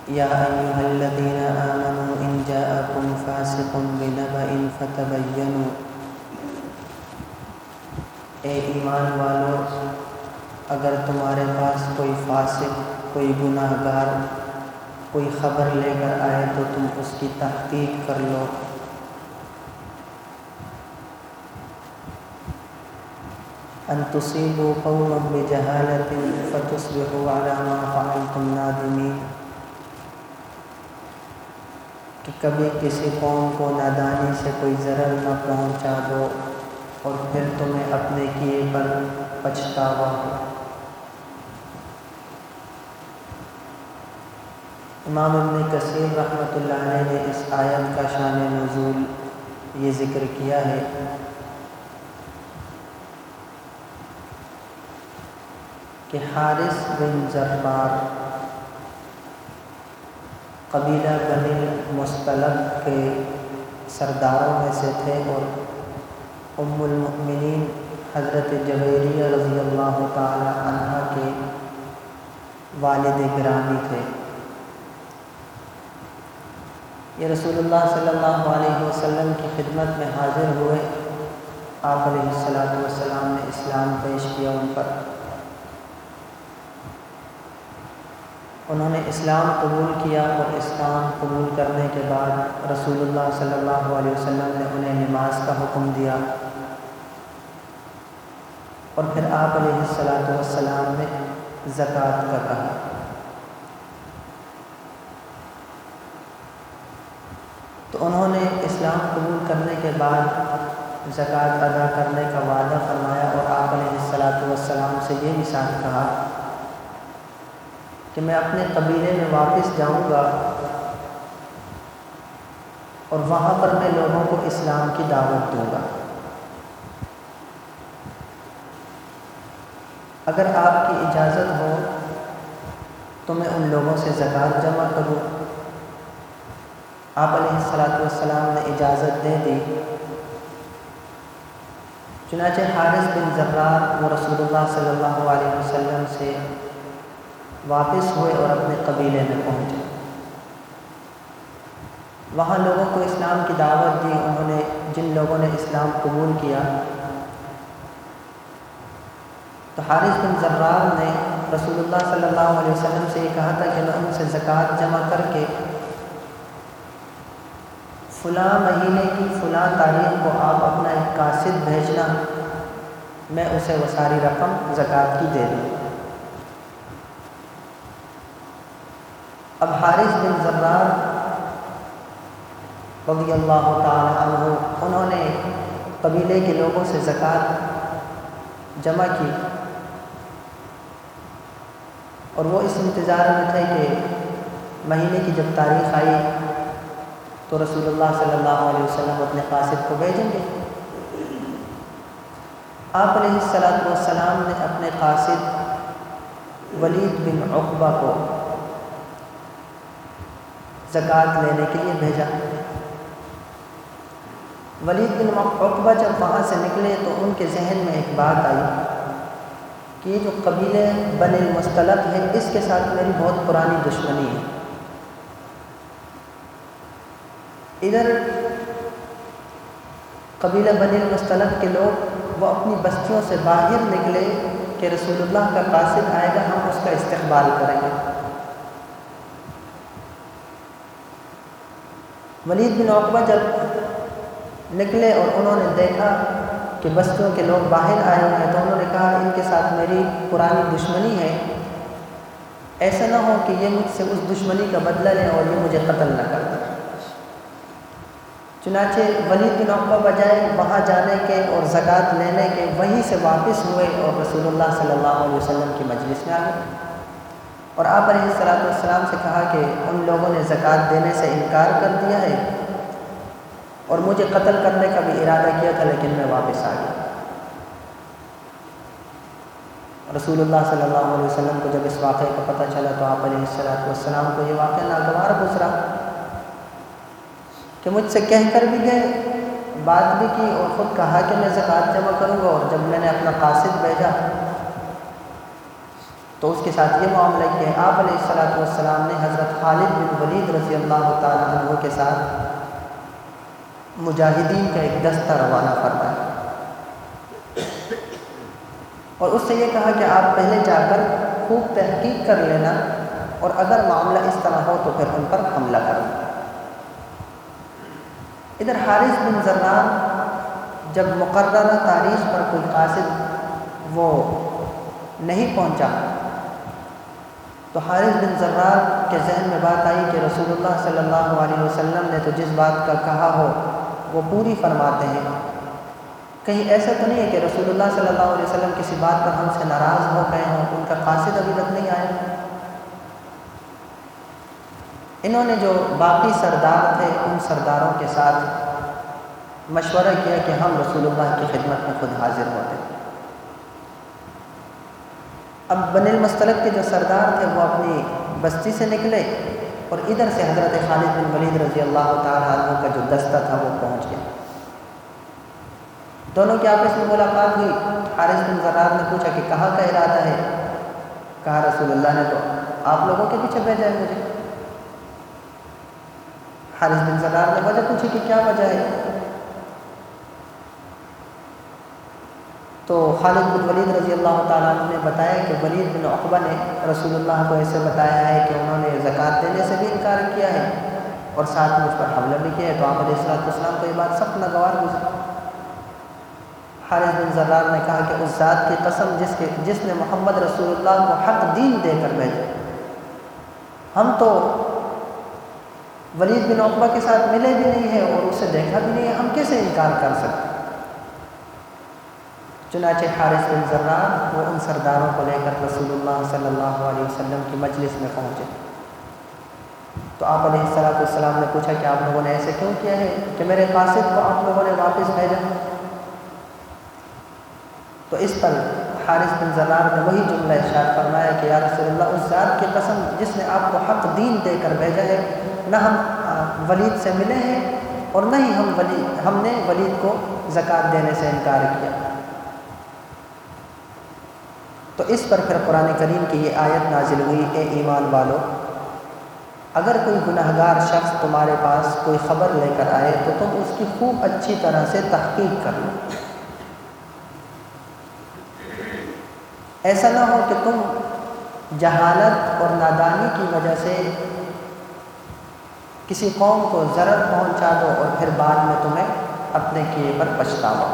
یا ایھا الذین آمنوا ان جاءکم فاسق بنبأ فتبینوا، اے ایمان والو، اگر تمہارے پاس کوئی فاسق، کوئی گناہ گار کوئی خبر لے کر آئے تو تم اس کی تحقیق کر لو۔ ان تصیبوا قوما بجہالۃ فتصبحوا علی ما فعلتم نادمین، کہ کبھی کسی قوم کو نادانی سے کوئی ضرر نہ پہنچا دو اور پھر تمہیں اپنے کیے پر پچھتاوا ہو۔ امام ابن کثیر رحمۃ اللہ علیہ نے اس آیت کا شان نزول یہ ذکر کیا ہے کہ حارث بن ضرار قبیلہ بنی مصطلق کے سرداروں میں سے تھے اور ام المؤمنین حضرت جویریہ رضی اللہ تعالی عنہا کے والد گرامی تھے۔ یہ رسول اللہ صلی اللہ علیہ وسلم کی خدمت میں حاضر ہوئے، آپ علیہ السلام نے اسلام پیش کیا ان پر، انہوں نے اسلام قبول کیا اور اسلام قبول کرنے کے بعد رسول اللہ صلی اللہ علیہ وسلم نے انہیں نماز کا حکم دیا، اور پھر آپ علیہ السلام نے زکوٰۃ کا کہا۔ تو انہوں نے اسلام قبول کرنے کے بعد زکوٰۃ ادا کرنے کا وعدہ فرمایا اور آپ علیہ السلام سے یہ مثال کہا کہ میں اپنے قبیلے میں واپس جاؤں گا اور وہاں پر میں لوگوں کو اسلام کی دعوت دوں گا، اگر آپ کی اجازت ہو تو میں ان لوگوں سے زکوٰۃ جمع کروں۔ آپ علیہ السلام نے اجازت دے دی، چنانچہ حارث بن ضرار وہ رسول اللہ صلی اللہ علیہ وسلم سے واپس ہوئے اور اپنے قبیلے میں پہنچے، وہاں لوگوں کو اسلام کی دعوت دی۔ انہوں نے جن لوگوں نے اسلام قبول کیا تو حارث بن ضرار نے رسول اللہ صلی اللہ علیہ وسلم سے یہ کہا تھا کہ میں ان سے زکوٰۃ جمع کر کے فلاں مہینے کی فلاں تاریخ کو آپ اپنا ایک قاصد بھیجنا، میں اسے وہ ساری رقم زکوٰۃ کی دے دوں۔ اب حارث بن ضرار رضی اللہ تعالی عنہ انہوں نے قبیلے کے لوگوں سے زکوٰۃ جمع کی اور وہ اس انتظار میں تھے کہ مہینے کی جب تاریخ آئی تو رسول اللہ صلی اللہ علیہ وسلم اپنے قاصد کو بھیجیں گے۔ آپ علیہ السلام نے اپنے قاصد ولید بن عقبہ کو زکوٰۃ لینے کے لیے بھیجا۔ ولید بن عقبہ جب وہاں سے نکلے تو ان کے ذہن میں ایک بات آئی کہ یہ جو قبیلے بنی المصطلق ہے اس کے ساتھ میری بہت پرانی دشمنی ہے، ادھر قبیلہ بنی المصطلق کے لوگ وہ اپنی بستیوں سے باہر نکلے کہ رسول اللہ کا قاصد آئے گا، ہم اس کا استقبال کریں گے۔ ولید بن عقبہ جب نکلے اور انہوں نے دیکھا کہ بستیوں کے لوگ باہر آئے ہوئے ہیں تو انہوں نے کہا ان کے ساتھ میری پرانی دشمنی ہے، ایسا نہ ہو کہ یہ مجھ سے اس دشمنی کا بدلہ لیں اور یہ مجھے قتل نہ کر دیں۔ چنانچہ ولید بن عقبہ بجائے وہاں جانے کے اور زکوٰۃ لینے کے وہیں سے واپس ہوئے اور رسول اللہ صلی اللہ علیہ وسلم کی مجلس میں آ گئے اور آپ علیہ السلام سے کہا کہ ان لوگوں نے زکوٰۃ دینے سے انکار کر دیا ہے اور مجھے قتل کرنے کا بھی ارادہ کیا تھا لیکن میں واپس آ گیا۔ رسول اللہ صلی اللہ علیہ وسلم کو جب اس واقعے کا پتہ چلا تو آپ علیہ السلام کو یہ واقعہ ناگوار گزرا کہ مجھ سے کہہ کر بھی گئے، بات بھی کی اور خود کہا کہ میں زکوٰۃ جمع کروں گا، اور جب میں نے اپنا قاصد بھیجا تو اس کے ساتھ یہ معاملہ کیا ہے، آپ علیہ الصلوۃ والسلام نے حضرت خالد بن ولید رضی اللہ تعالیٰ عنہ کے ساتھ مجاہدین کا ایک دستہ روانہ فرمایا اور اس سے یہ کہا کہ آپ پہلے جا کر خوب تحقیق کر لینا اور اگر معاملہ اس طرح ہو تو پھر ان پر حملہ کرنا۔ ادھر حارث بن زرار جب مقررہ تاریخ پر کوئی قاصد وہ نہیں پہنچا تو حارث بن زرار کے ذہن میں بات آئی کہ رسول اللہ صلی اللہ علیہ وسلم نے تو جس بات کا کہا ہو وہ پوری فرماتے ہیں، کہیں ایسا تو نہیں ہے کہ رسول اللہ صلی اللہ علیہ وسلم کسی بات پر ہم سے ناراض ہو گئے ہوں، ان کا قاصد ابھی تک نہیں آیا۔ انہوں نے جو باقی سردار تھے ان سرداروں کے ساتھ مشورہ کیا کہ ہم رسول اللہ کی خدمت میں خود حاضر ہوتے۔ اب بنی المصطلق کے جو سردار تھے وہ اپنی بستی سے نکلے اور ادھر سے حضرت خالد بن ولید رضی اللہ تعالیٰ عنہ کا جو دستہ تھا وہ پہنچ گیا۔ دونوں کی آپس میں ملاقات ہوئی۔ حارث بن زرار نے پوچھا کہ کہاں کا ارادہ ہے؟ کہا رسول اللہ نے تو آپ لوگوں کے پیچھے بھیجا ہے مجھے۔ حارث بن زرار نے وجہ پوچھی کہ کیا وجہ ہے؟ تو خالد بن ولید رضی اللہ تعالیٰ عنہ نے بتایا کہ ولید بن عقبہ نے رسول اللہ کو ایسے بتایا ہے کہ انہوں نے زکوٰۃ دینے سے بھی انکار کیا ہے اور ساتھ میں اس پر حملہ بھی کیا ہے، تو آپ علیہ السلام کو یہ بات سخت ناگوار گزری۔ حارث بن زرار نے کہا کہ اس ذات کی قسم جس نے محمد رسول اللہ کو حق دین دے کر بھیجا، ہم تو ولید بن عقبہ کے ساتھ ملے بھی نہیں ہیں اور اسے دیکھا بھی نہیں ہے، ہم کیسے انکار کر سکتے؟ چنانچہ حارث بن زرار وہ ان سرداروں کو لے کر رسول اللہ صلی اللہ علیہ وسلم کی مجلس میں پہنچے تو آپ علیہ السلام نے پوچھا کہ آپ لوگوں نے ایسے کیوں کیا ہے کہ میرے قاصد کو آپ لوگوں نے واپس بھیجا؟ تو اس پر حارث بن زرار نے وہی جملہ ارشاد فرمایا کہ یا رسول اللہ، اس ذات کی قسم جس نے آپ کو حق دین دے کر بھیجا ہے، نہ ہم ولید سے ملے ہیں اور نہ ہی ہم نے ولید کو زکوٰۃ دینے سے انکار کیا۔ تو اس پر پھر قرآن کریم کی یہ آیت نازل ہوئی، اے ایمان والو، اگر کوئی گناہگار شخص تمہارے پاس کوئی خبر لے کر آئے تو تم اس کی خوب اچھی طرح سے تحقیق کر لو۔ ایسا نہ ہو کہ تم جہالت اور نادانی کی وجہ سے کسی قوم کو ضرر پہنچا دو اور پھر بعد میں تمہیں اپنے کیے پر پچھتاوا۔